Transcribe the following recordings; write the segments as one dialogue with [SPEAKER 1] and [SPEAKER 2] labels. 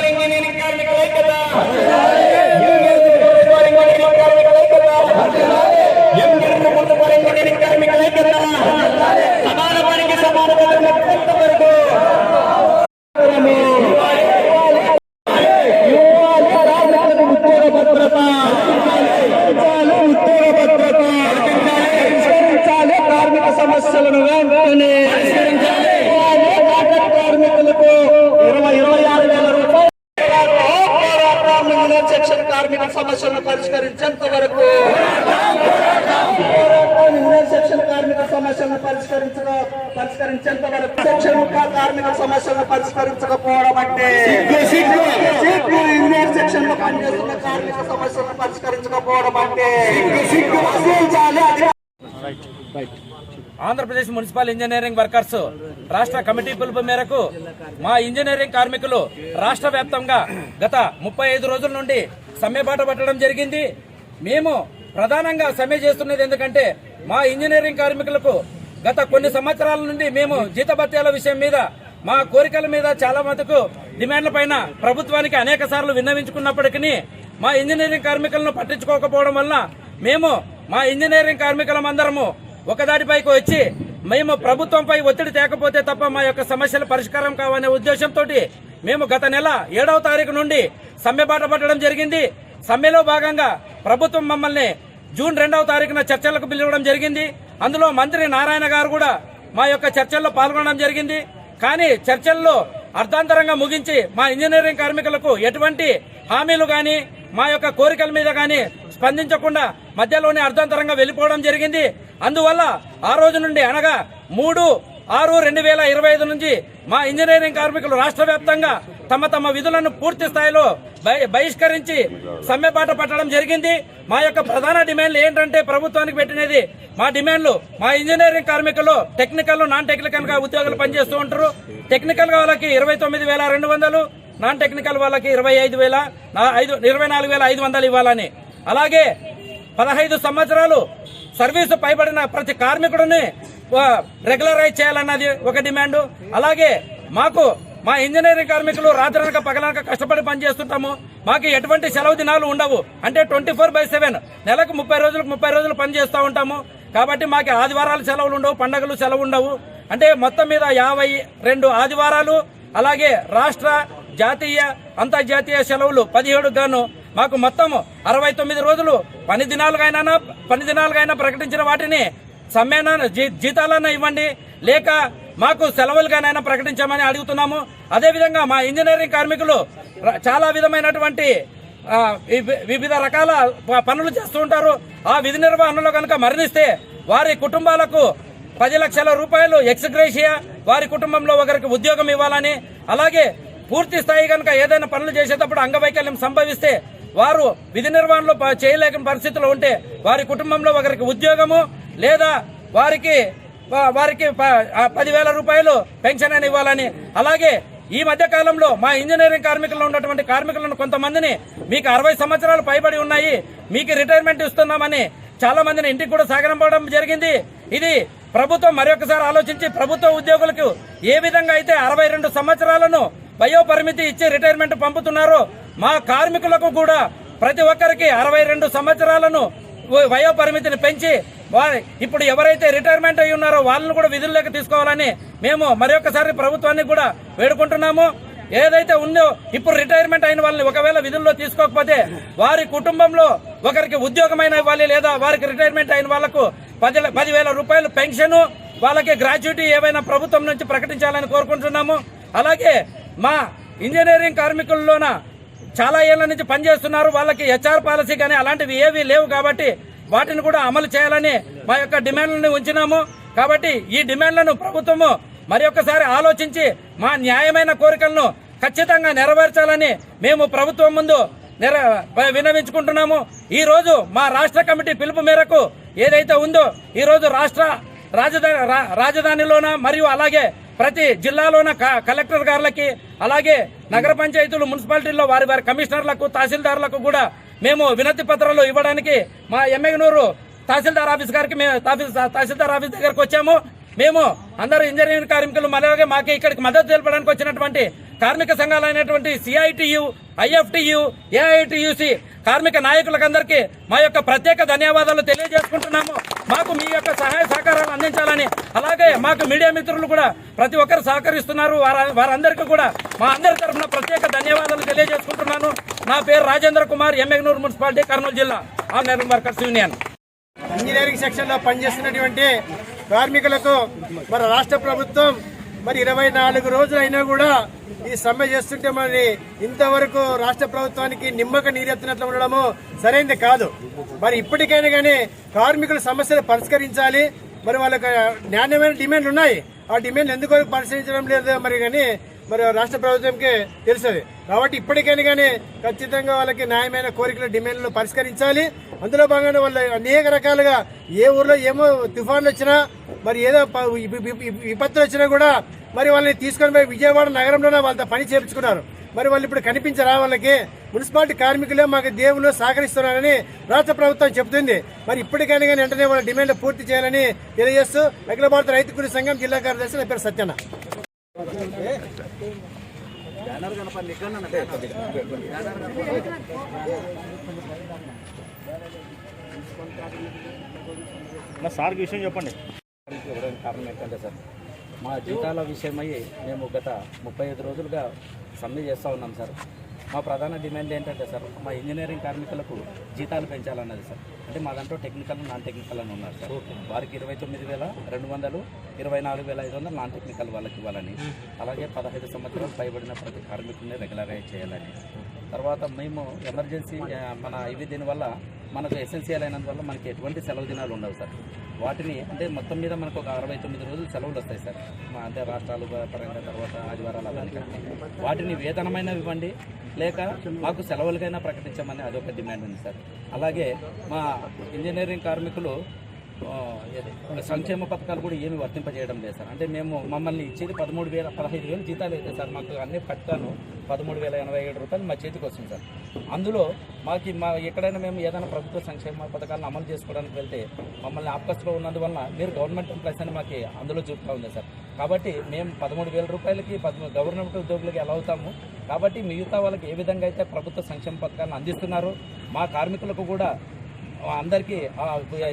[SPEAKER 1] Engineering కార్మికుల ఐక్యత, engineering కార్మికుల ఐక్యత, సమాన పనికి సమాన వేతనం వరకు కార్మిక సమస్యలను వెంటనే కార్మికులకు 26,000 రూపాయలు సెక్షన్ కార్మిక సమస్యలను పరిష్కరించేంత వరకు సెక్షన్ కార్మిక సమస్యలను పరిష్కరించేంత వరకు సెక్షన్ కార్మిక సమస్యలను పరిష్కరించకపోవడం అంటే ఇండియన్ సెక్షన్ లో పనిచేస్తున్న కార్మిక సమస్యలను పరిష్కరించకపోవడం అంటే
[SPEAKER 2] ఆంధ్రప్రదేశ్ మున్సిపల్ ఇంజనీరింగ్ వర్కర్స్ రాష్ట్ర కమిటీ పిలుపు మేరకు మా ఇంజనీరింగ్ కార్మికులు రాష్ట్ర వ్యాప్తంగా గత 35 రోజుల నుండి సమ్మెబాట పట్టడం జరిగింది. మేము ప్రధానంగా సమ్మె చేస్తున్నది ఎందుకంటే మా ఇంజనీరింగ్ కార్మికులకు గత కొన్ని సంవత్సరాల నుండి మేము జీతభత్యాల విషయం మీద మా కోరికల మీద చాలా మటుకు డిమాండ్ల పైన ప్రభుత్వానికి అనేక సార్లు విన్నవించుకున్నప్పటికీ మా ఇంజనీరింగ్ కార్మికులను పట్టించుకోకపోవడం వల్ల మేము మా ఇంజనీరింగ్ కార్మికులమందరము ఒకదాటిపైకి వచ్చి మేము ప్రభుత్వంపై ఒత్తిడి తేకపోతే తప్ప మా యొక్క సమస్యల పరిష్కారం కావనే ఉద్దేశంతో మేము గత నెల 7వ తారీఖు నుండి సమ్మెబాట పట్టడం జరిగింది. సమ్మెలో భాగంగా ప్రభుత్వం మమ్మల్ని జూన్ 2వ తారీఖున చర్చలకు పిలవడం జరిగింది. అందులో మంత్రి నారాయణ గారు కూడా మా యొక్క చర్చల్లో పాల్గొనడం జరిగింది. కానీ చర్చల్లో అర్ధాంతరంగా ముగించి మా ఇంజనీరింగ్ కార్మికులకు ఎటువంటి హామీలు గాని మా యొక్క కోరికల మీద గాని స్పందించకుండా మధ్యలోనే అర్ధాంతరంగా వెళ్లిపోవడం జరిగింది. అందువల్ల ఆ రోజు నుండి అనగా 3/6/2025 నుంచి మా ఇంజనీరింగ్ కార్మికులు రాష్ట్ర వ్యాప్తంగా తమ విధులను పూర్తి స్థాయిలో బహిష్కరించి సమ్మెబాట పట్టడం జరిగింది. మా యొక్క ప్రధాన డిమాండ్లు ఏంటంటే ప్రభుత్వానికి పెట్టినది మా డిమాండ్లు మా ఇంజనీరింగ్ కార్మికులు టెక్నికల్ నాన్ టెక్నికల్ గా ఉద్యోగులు పనిచేస్తూ ఉంటారు. టెక్నికల్ గా వాళ్ళకి 29,200, నాన్ టెక్నికల్ వాళ్ళకి 24,500 ఇవ్వాలని, అలాగే 15 సంవత్సరాలు సర్వీసు పైబడిన ప్రతి కార్మికుడిని రెగ్యులరైజ్ చేయాలన్నది ఒక డిమాండ్. అలాగే మాకు మా ఇంజనీరింగ్ కార్మికులు రాత్రనక పగలనక కష్టపడి పనిచేస్తుంటాము. మాకు ఎటువంటి సెలవు దినాలు ఉండవు. అంటే 24/7 నెలకు 30 రోజులు పనిచేస్తూ ఉంటాము. కాబట్టి మాకు ఆదివారాలు సెలవులు ఉండవు, పండుగలు సెలవు ఉండవు. అంటే మొత్తం మీద 52 ఆదివారాలు, అలాగే రాష్ట్ర జాతీయ అంతర్జాతీయ సెలవులు 17 గాను మాకు మొత్తం 69 రోజులు పని దినాలుగా ప్రకటించిన వాటిని సమ్మెన జీతాలన్నా ఇవ్వండి, లేక మాకు సెలవులుగానైనా ప్రకటించామని అడుగుతున్నాము. అదేవిధంగా మా ఇంజనీరింగ్ కార్మికులు చాలా విధమైనటువంటి వివిధ రకాల పనులు చేస్తూ ఉంటారు. ఆ విధి నిర్వహణలో కనుక మరణిస్తే వారి కుటుంబాలకు 10 లక్షల రూపాయలు ఎక్స్గ్రేషియా, వారి కుటుంబంలో ఒకరికి ఉద్యోగం ఇవ్వాలని, అలాగే పూర్తి స్థాయి కనుక ఏదైనా పనులు చేసేటప్పుడు అంగవైకల్యం సంభవిస్తే వారు విధి నిర్వహణలో చేయలేని పరిస్థితులు ఉంటే వారి కుటుంబంలో ఒకరికి ఉద్యోగము లేదా వారికి 10,000 రూపాయలు పెన్షన్ అని ఇవ్వాలని, అలాగే ఈ మధ్య కాలంలో మా ఇంజనీరింగ్ కార్మికుల్లో ఉన్నటువంటి కార్మికులను కొంతమందిని మీకు 60 సంవత్సరాలు పైబడి ఉన్నాయి, మీకు రిటైర్మెంట్ ఇస్తున్నామని చాలా మందిని ఇంటికి కూడా సాగనంపడం జరిగింది. ఇది ప్రభుత్వం మరొకసారి ఆలోచించి ప్రభుత్వ ఉద్యోగులకు ఏ విధంగా అయితే 62 సంవత్సరాలను వయో పరిమితి ఇచ్చి రిటైర్మెంట్ పంపుతున్నారో మా కార్మికులకు కూడా ప్రతి ఒక్కరికి 62 సంవత్సరాలను వయో పరిమితిని పెంచి ఇప్పుడు ఎవరైతే రిటైర్మెంట్ అయి ఉన్నారో వాళ్ళని కూడా విధుల్లోకి తీసుకోవాలని మేము మరొకసారి ప్రభుత్వాన్ని కూడా వేడుకుంటున్నాము. ఏదైతే ఉందో ఇప్పుడు రిటైర్మెంట్ అయిన వాళ్ళని ఒకవేళ విధుల్లో తీసుకోకపోతే వారి కుటుంబంలో ఒకరికి ఉద్యోగమైన ఇవ్వాలి, లేదా వారికి రిటైర్మెంట్ అయిన వాళ్లకు 10,000 రూపాయలు పెన్షన్, వాళ్ళకి గ్రాట్యుటీ ఏవైనా ప్రభుత్వం నుంచి ప్రకటించాలని కోరుకుంటున్నాము. అలాగే మా ఇంజనీరింగ్ కార్మికుల్లోన చాలా ఏళ్ల నుంచి పనిచేస్తున్నారు, వాళ్ళకి హెచ్ఆర్ పాలసీ కానీ అలాంటివి ఏవీ లేవు కాబట్టి వాటిని కూడా అమలు చేయాలని మా యొక్క డిమాండ్లను ఉంచినాము. కాబట్టి ఈ డిమాండ్లను ప్రభుత్వము మరి ఒక్కసారి ఆలోచించి మా న్యాయమైన కోరికలను ఖచ్చితంగా నెరవేర్చాలని మేము ప్రభుత్వం ముందు విన్నవించుకుంటున్నాము. ఈ రోజు మా రాష్ట్ర కమిటీ పిలుపు మేరకు ఏదైతే ఉందో ఈ రోజు రాష్ట్ర రాజధానిలోన మరియు అలాగే ప్రతి జిల్లాలోన కలెక్టర్ గారులకి, అలాగే నగర పంచాయతీలు మున్సిపాలిటీల్లో వారి కమిషనర్లకు తహసీల్దార్లకు కూడా మేము వినతి పత్రాలు ఇవ్వడానికి మా ఎమ్మెగనూరు తహసీల్దార్ ఆఫీస్ గారికి తహసీల్దార్ ఆఫీస్ దగ్గరకు వచ్చాము. మేము అందరూ ఇంజనీరింగ్ కార్మికులు అలాగే మాకు ఇక్కడికి మద్దతు తెలపడానికి వచ్చినటువంటి కార్మిక సంఘాలైనటువంటి సిఐటియు, ఐఎఫ్టియు, ఏఐటియుసి కార్మిక నాయకులకందరికీ మా యొక్క ప్రత్యేక ధన్యవాదాలు తెలియజేసుకుంటున్నాము. మాకు మీ యొక్క సహాయ సహకారాలు అందించాలని, అలాగే మాకు మీడియా మిత్రులు కూడా ప్రతి ఒక్కరు సహకరిస్తున్నారు. వారందరికీ కూడా మా అందరి తరఫున ప్రత్యేక ధన్యవాదాలు తెలియజేసుకుంటున్నాను. నా పేరు రాజేంద్ర కుమార్, ఎమ్మెగ్నూరు మున్సిపాలిటీ, కర్నూలు జిల్లా, all workers union.
[SPEAKER 3] Engineering section లో పనిచేస్తున్నటువంటి కార్మికులకు మన రాష్ట్ర ప్రభుత్వం 24 రోజులు అయినా కూడా ఈ సమ్మె చేస్తుంటే మరి ఇంతవరకు రాష్ట్ర ప్రభుత్వానికి నిమ్మక నీరెత్తినట్లు ఉండడము సరైనది కాదు. మరి ఇప్పటికైనా కానీ కార్మికుల సమస్యలు పరిష్కరించాలి. మరి వాళ్ళకి నాణ్యమైన డిమాండ్లు ఉన్నాయి, ఆ డిమాండ్ ఎందుకు పరిశీలించడం లేదు మరి రాష్ట్ర ప్రభుత్వంకి తెలుస్తుంది. కాబట్టి ఇప్పటికైనా కానీ ఖచ్చితంగా వాళ్ళకి న్యాయమైన కోరికల డిమాండ్లు పరిష్కరించాలి. అందులో భాగంగా వాళ్ళు అనేక రకాలుగా ఏ ఊర్లో ఏమో తుఫాన్లు వచ్చినా మరి ఏదో విపత్తులు వచ్చినా కూడా మరి వాళ్ళని తీసుకొని పోయి విజయవాడ నగరంలోనే వాళ్ళతో పని చేయించుకున్నారు. మరి వాళ్ళు ఇప్పుడు కనిపించరా? వాళ్ళకి మున్సిపాలిటీ కార్మికులే మాకు దేవుళ్ళు సహకరిస్తున్నారని రాష్ట్ర ప్రభుత్వం చెబుతుంది. మరి ఇప్పటికైనా కానీ వెంటనే వాళ్ళ డిమాండ్ పూర్తి చేయాలని తెలియజేస్తూ అఖిల భారత రైతు కూలీ సంఘం జిల్లా కార్యదర్శి నా పేరు సత్యన్న.
[SPEAKER 4] సార్కి విషయం చెప్పండి.
[SPEAKER 5] కారణం ఏంటంటే సార్, మా జీతాల విషయమై మేము గత 35 రోజులుగా సమ్మె చేస్తూ ఉన్నాం సార్. మా ప్రధాన డిమాండ్ ఏంటంటే సార్, మా ఇంజనీరింగ్ కార్మికులకు జీతాలు పెంచాలన్నది సార్. అంటే మా దాంట్లో టెక్నికల్, నాన్ టెక్నికల్ అని ఉన్నారు సార్. వారికి 29,200, 24,500 నాన్ టెక్నికల్ వాళ్ళకి ఇవ్వాలని, అలాగే 15 సంవత్సరాలు పైబడిన ప్రతి కార్మికుడిని రెగ్యులరైజ్ చేయాలని. తర్వాత మేము ఎమర్జెన్సీ మన దీనివల్ల మనకు ఎసెన్షియల్ అయినందువల్ల మనకి ఎటువంటి సెలవు దినాలు ఉండవు సార్. వాటిని అంటే మొత్తం మీద మనకు ఒక 69 రోజులు సెలవులు వస్తాయి సార్. అంటే రాష్ట్రాలు పరంగా తర్వాత ఆదివారాలు అలాంటి వాటిని వేతనమైనవి ఇవ్వండి, లేక మాకు సెలవులకైనా ప్రకటించమని అదొక డిమాండ్ ఉంది సార్. అలాగే మా ఇంజనీరింగ్ కార్మికులు సంక్షేమ పథకాలు కూడా ఏమి వర్తింపజేయడం లేదు సార్. అంటే మమ్మల్ని ఇచ్చేది 15,000 జీతాలు అయితే సార్, మాకు అన్ని కట్టాను 13,087 రూపాయలు మా చేతికి వస్తుంది సార్. అందులో ఎక్కడైనా మేము ఏదైనా ప్రభుత్వ సంక్షేమ పథకాలను అమలు చేసుకోవడానికి వెళ్తే మమ్మల్ని ఆఫ్కస్లో ఉన్నందువల్ల మీరు గవర్నమెంట్ ఎంప్లాయీస్ అని మాకు అందులో చూపుతూ ఉంది సార్. కాబట్టి మేము 13,000 రూపాయలకి గవర్నమెంట్ ఉద్యోగులకి ఎలా అవుతాము. కాబట్టి మిగతా వాళ్ళకి ఏ విధంగా అయితే ప్రభుత్వ సంక్షేమ పథకాలను అందిస్తున్నారు, మా కార్మికులకు కూడా అందరికీ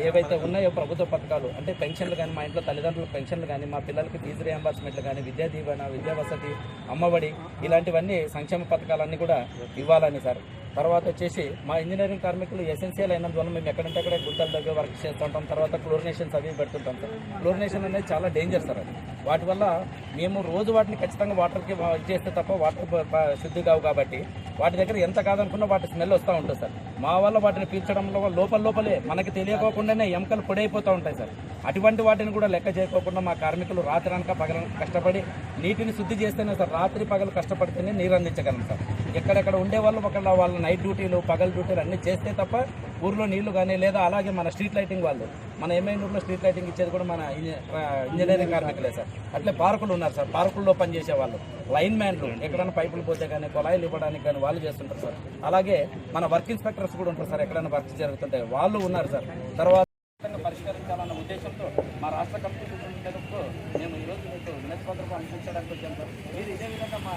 [SPEAKER 5] ఏవైతే ఉన్నాయో ప్రభుత్వ పథకాలు, అంటే పెన్షన్లు కానీ, మా ఇంట్లో తల్లిదండ్రుల పెన్షన్లు కానీ, మా పిల్లలకి ఫీజు రియంబర్స్మెంట్లు కానీ, విద్యా దీవెన, విద్యా వసతి, అమ్మఒడి ఇలాంటివన్నీ సంక్షేమ పథకాలన్నీ కూడా ఇవ్వాలని సార్. తర్వాత వచ్చేసి మా ఇంజనీరింగ్ కార్మికులు ఎసెన్షియల్ అయినందువల్ల మేము ఎక్కడంటే అక్కడ గుంతల దగ్గర వర్క్ చేస్తుంటాం. తర్వాత క్లోరినేషన్స్ అవి పెడుతుంటాం సార్. క్లోరినేషన్ అనేది చాలా డేంజర్ సార్. అది వాటి వల్ల మేము రోజు వాటిని ఖచ్చితంగా వాటర్కి చేస్తే తప్ప వాటర్ శుద్ధి కావు. కాబట్టి వాటి దగ్గర ఎంత కాదనుకున్నా వాటి స్మెల్ వస్తూ ఉంటుంది సార్. మా వల్ల వాటిని పీల్చడంలో లోపలే మనకి తెలియకోకుండానే ఎముకలు పొడైపోతూ ఉంటాయి సార్. అటువంటి వాటిని కూడా లెక్క చేయకోకుండా మా కార్మికులు రాత్రి అనక పగల కష్టపడి నీటిని శుద్ధి చేస్తేనే సార్, రాత్రి పగలు కష్టపడితేనే నీరు అందించగలం సార్. ఎక్కడెక్కడ ఉండే వాళ్ళు వాళ్ళ నైట్ డ్యూటీలు, పగల డ్యూటీలు అన్నీ చేస్తే తప్ప ఊర్లో నీళ్లు కానీ, లేదా అలాగే మన స్ట్రీట్ లైటింగ్ వాళ్ళు, మన ఎమ్మెగ్నూరులో స్ట్రీట్ లైటింగ్ ఇచ్చేది కూడా మన ఇంజనీరింగ్ కార్మికులే సార్. అట్లే పార్కులు ఉన్నారు సార్, పార్కుల్లో పనిచేసే వాళ్ళు, లైన్ మ్యాన్లు ఎక్కడైనా పైపులు పోతే కానీ, కుళాయిలు ఇవ్వడానికి కానీ వాళ్ళు చేస్తుంటారు సార్. అలాగే మన వర్క్ ఇన్స్పెక్టర్స్ కూడా ఉంటారు సార్, ఎక్కడైనా వర్క్ జరుగుతుంటే వాళ్ళు ఉన్నారు సార్. తర్వాత పరిష్కరించాలన్న ఉద్దేశంతో మా రాష్ట్ర కమిటీ మేము ఈరోజు మీకు వినతి పత్రం అందించడానికి వచ్చాం సార్. మీరు ఇదే విధంగా మా